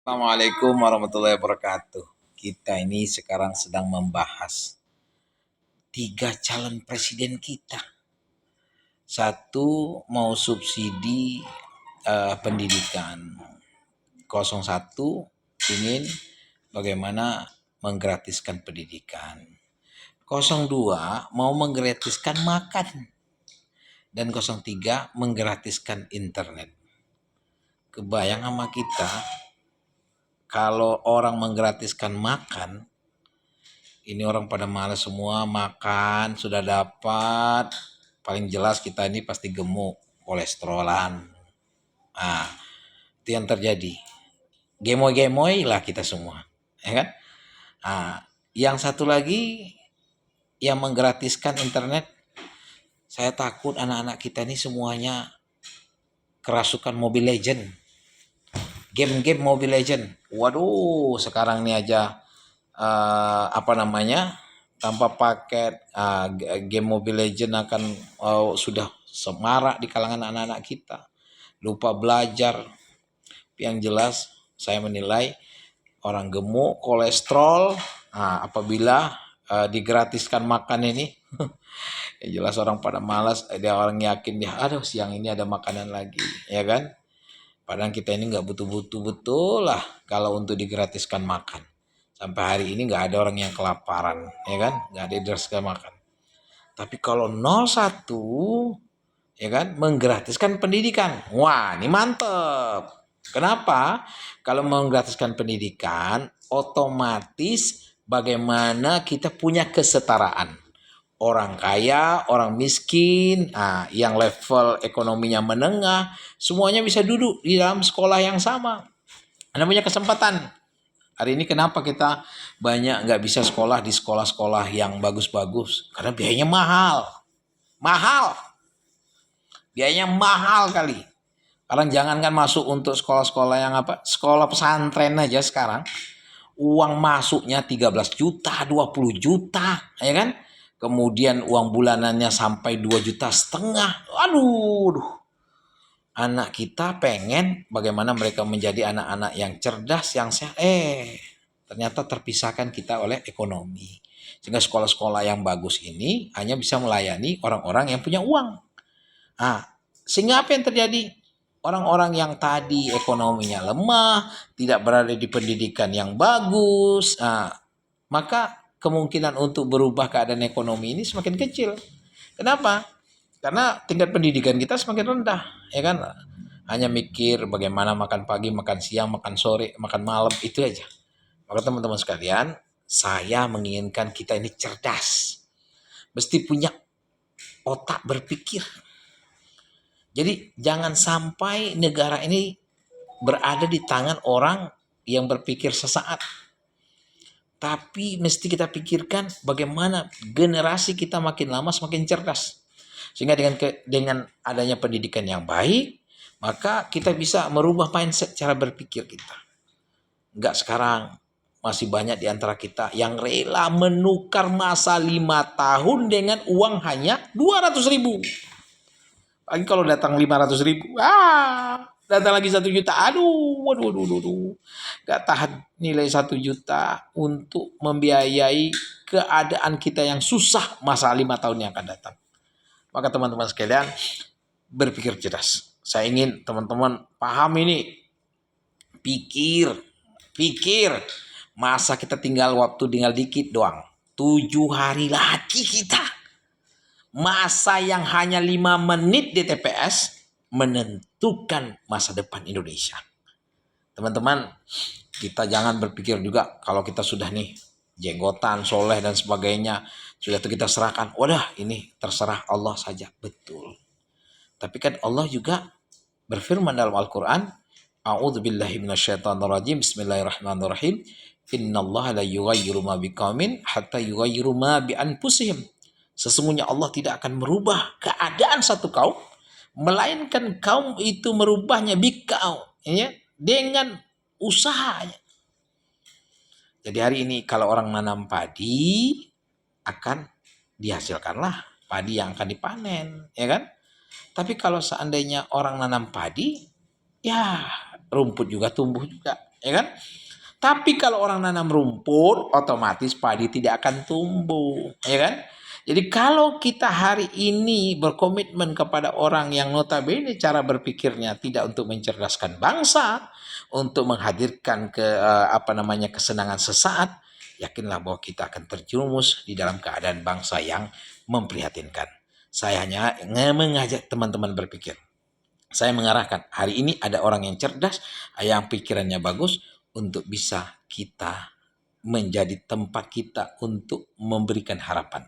Assalamualaikum warahmatullahi wabarakatuh. Kita ini sekarang sedang membahas 3 calon presiden kita. Satu mau subsidi pendidikan. 01 ingin bagaimana menggratiskan pendidikan. 02 mau menggratiskan makan. Dan 03 menggratiskan internet. Kebayang sama kita, kalau orang menggratiskan makan, ini orang pada malas semua makan, sudah dapat, paling jelas kita ini pasti gemuk, kolesterolan. Nah, itu yang terjadi. Gemoy-gemoy lah kita semua, ya kan? Nah, yang satu lagi yang menggratiskan internet, saya takut anak-anak kita ini semuanya kerasukan Mobile Legend. Game-game Mobile Legend. Waduh, sekarang ini aja tanpa paket game Mobile Legend akan sudah semarak di kalangan anak-anak kita. Lupa belajar. Yang jelas saya menilai orang gemuk, kolesterol, apabila digratiskan makan ini, yang jelas orang pada malas, ada orang yakin dia, aduh siang ini ada makanan lagi, ya kan? Padahal kita ini nggak butuh-butuh betul lah kalau untuk digratiskan makan. Sampai hari ini nggak ada orang yang kelaparan, ya kan? Nggak ada yang digratiskan makan. Tapi kalau 01, ya kan, menggratiskan pendidikan. Wah, ini mantep. Kenapa? Kalau menggratiskan pendidikan, otomatis bagaimana kita punya kesetaraan. Orang kaya, orang miskin, yang level ekonominya menengah, semuanya bisa duduk di dalam sekolah yang sama. Anda punya kesempatan. Hari ini kenapa kita banyak nggak bisa sekolah di sekolah-sekolah yang bagus-bagus? Karena biayanya mahal. Mahal. Biayanya mahal kali. Sekarang jangankan masuk untuk sekolah-sekolah yang sekolah pesantren aja sekarang. Uang masuknya 13 juta, 20 juta, ya kan? Kemudian uang bulanannya sampai 2,5 juta. Aduh. Anak kita pengen bagaimana mereka menjadi anak-anak yang cerdas, yang sehat. Ternyata terpisahkan kita oleh ekonomi. Sehingga sekolah-sekolah yang bagus ini hanya bisa melayani orang-orang yang punya uang. Sehingga apa yang terjadi? Orang-orang yang tadi ekonominya lemah, tidak berada di pendidikan yang bagus, maka kemungkinan untuk berubah keadaan ekonomi ini semakin kecil. Kenapa? Karena tingkat pendidikan kita semakin rendah, ya kan? Hanya mikir bagaimana makan pagi, makan siang, makan sore, makan malam, itu aja. Maka teman-teman sekalian, saya menginginkan kita ini cerdas. Mesti punya otak berpikir. Jadi jangan sampai negara ini berada di tangan orang yang berpikir sesaat. Tapi mesti kita pikirkan bagaimana generasi kita makin lama semakin cerdas. Sehingga dengan adanya pendidikan yang baik, maka kita bisa merubah mindset cara berpikir kita. Enggak sekarang masih banyak di antara kita yang rela menukar masa 5 tahun dengan uang hanya 200.000. Lagi kalau datang 500.000, datang lagi 1 juta, waduh. Gak tahan nilai 1 juta untuk membiayai keadaan kita yang susah masa 5 tahun yang akan datang. Maka teman-teman sekalian, berpikir cerdas. Saya ingin teman-teman paham ini. Pikir. Masa kita waktu tinggal dikit doang. 7 hari lagi kita. Masa yang hanya 5 menit di TPS menentukan masa depan Indonesia. Teman-teman, kita jangan berpikir juga kalau kita sudah nih jenggotan, soleh dan sebagainya, sudah itu kita serahkan. Wadah, ini terserah Allah saja. Betul. Tapi kan Allah juga berfirman dalam Al-Quran, A'udzubillahi minasyaitonirrajim, Bismillahirrahmanirrahim. Innallaha la yughayyiru ma biqaumin hatta yughayyiru ma bi anfusihim. Sesungguhnya Allah tidak akan merubah keadaan satu kaum, melainkan kaum itu merubahnya dengan usahanya. Jadi hari ini kalau orang nanam padi, akan dihasilkanlah padi yang akan dipanen, ya kan? Tapi kalau seandainya orang nanam padi, ya rumput juga tumbuh juga. ya kan? Tapi kalau orang nanam rumput, otomatis padi tidak akan tumbuh, ya kan? Jadi kalau kita hari ini berkomitmen kepada orang yang notabene cara berpikirnya tidak untuk mencerdaskan bangsa, untuk menghadirkan kesenangan sesaat, yakinlah bahwa kita akan terjerumus di dalam keadaan bangsa yang memprihatinkan. Saya hanya mengajak teman-teman berpikir. Saya mengarahkan, hari ini ada orang yang cerdas, yang pikirannya bagus, untuk bisa kita menjadi tempat kita untuk memberikan harapan.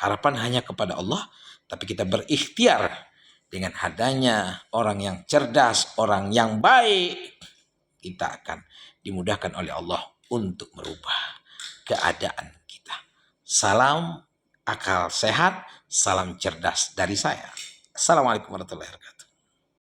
Harapan hanya kepada Allah, tapi kita berikhtiar dengan adanya orang yang cerdas, orang yang baik, kita akan dimudahkan oleh Allah untuk merubah keadaan kita. Salam akal sehat, salam cerdas dari saya. Assalamualaikum warahmatullahi wabarakatuh.